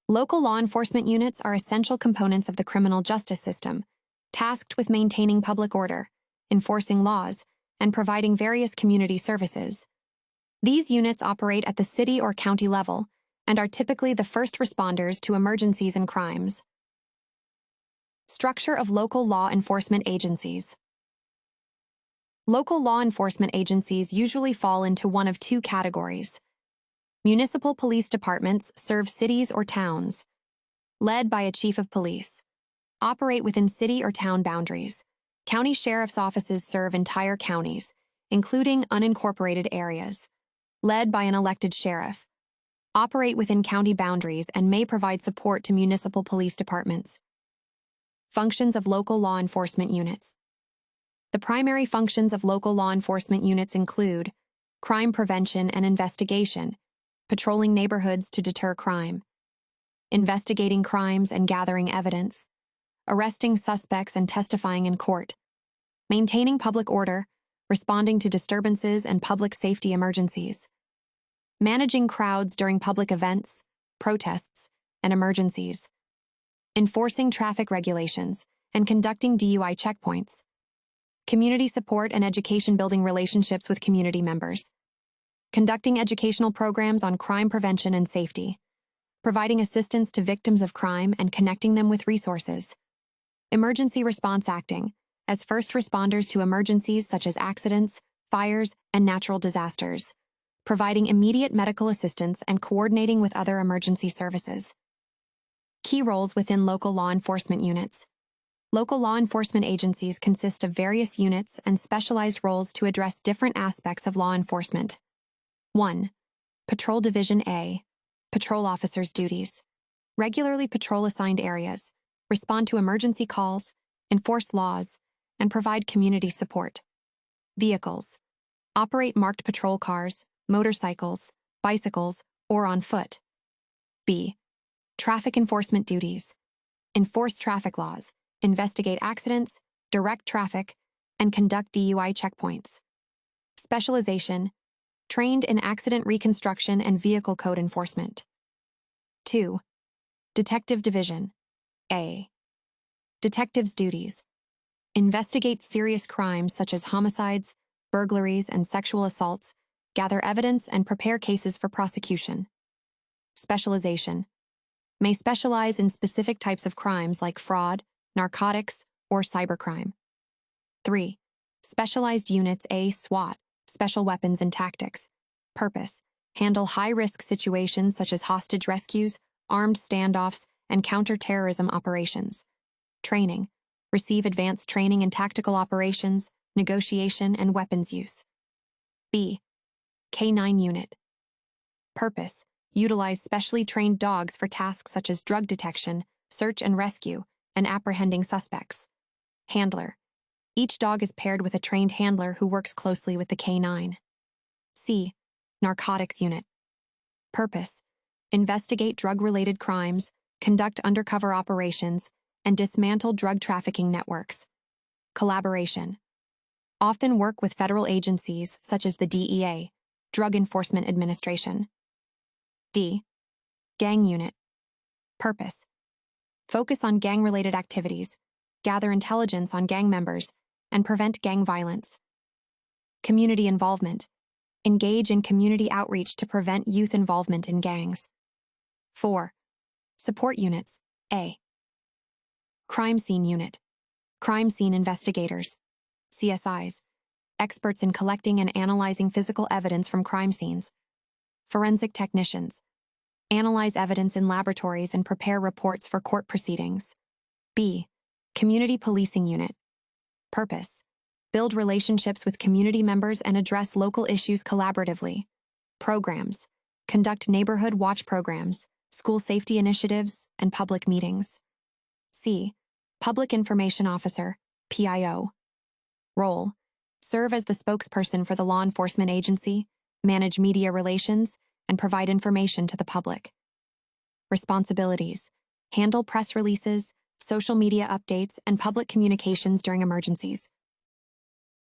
Local law enforcement units are essential components of the criminal justice system, tasked with maintaining public order, enforcing laws, and providing various community services. These units operate at the city or county level and are typically the first responders to emergencies and crimes. Structure of local law enforcement agencies. Local law enforcement agencies usually fall into one of two categories. Municipal police departments serve cities or towns, led by a chief of police, operate within city or town boundaries. County sheriff's offices serve entire counties, including unincorporated areas, led by an elected sheriff, operate within county boundaries and may provide support to municipal police departments. Functions of local law enforcement units. The primary functions of local law enforcement units include crime prevention and investigation, patrolling neighborhoods to deter crime, investigating crimes and gathering evidence, arresting suspects and testifying in court, maintaining public order, responding to disturbances and public safety emergencies, managing crowds during public events, protests, and emergencies, enforcing traffic regulations, and conducting DUI checkpoints, community support and education, building relationships with community members, conducting educational programs on crime prevention and safety, providing assistance to victims of crime and connecting them with resources, emergency response acting, as first responders to emergencies such as accidents, fires, and natural disasters, providing immediate medical assistance and coordinating with other emergency services. Key roles within local law enforcement units. Local law enforcement agencies consist of various units and specialized roles to address different aspects of law enforcement. 1. Patrol Division A. Patrol officers' duties. Regularly patrol assigned areas, respond to emergency calls, enforce laws, and provide community support. Vehicles. Operate marked patrol cars, motorcycles, bicycles, or on foot. B. Traffic enforcement duties. Enforce traffic laws, investigate accidents, direct traffic, and conduct DUI checkpoints. Specialization. Trained in accident reconstruction and vehicle code enforcement. 2. Detective Division A. Detectives' duties. Investigate serious crimes such as homicides, burglaries, and sexual assaults, gather evidence, and prepare cases for prosecution. Specialization. May specialize in specific types of crimes like fraud, narcotics, or cybercrime. 3. Specialized Units A. SWAT, Special Weapons and Tactics. Purpose. Handle high-risk situations such as hostage rescues, armed standoffs, and counter-terrorism operations. Training. Receive advanced training in tactical operations, negotiation, and weapons use. B. K-9 Unit. Purpose. Utilize specially trained dogs for tasks such as drug detection, search and rescue, and apprehending suspects. Handler. Each dog is paired with a trained handler who works closely with the K-9. C. Narcotics Unit. Purpose. Investigate drug-related crimes, conduct undercover operations, and dismantle drug trafficking networks. Collaboration. Often work with federal agencies such as the DEA, Drug Enforcement Administration. D. Gang Unit. Purpose. Focus on gang-related activities, gather intelligence on gang members, and prevent gang violence. Community involvement. Engage in community outreach to prevent youth involvement in gangs. 4. Support Units A. Crime Scene Unit. Crime Scene Investigators. CSIs. Experts in collecting and analyzing physical evidence from crime scenes. Forensic Technicians. Analyze evidence in laboratories and prepare reports for court proceedings. B. Community Policing Unit. Purpose. Build relationships with community members and address local issues collaboratively. Programs. Conduct neighborhood watch programs, school safety initiatives, and public meetings. C. Public Information Officer, PIO. Role. Serve as the spokesperson for the law enforcement agency, manage media relations, and provide information to the public. Responsibilities. Handle press releases, social media updates, and public communications during emergencies.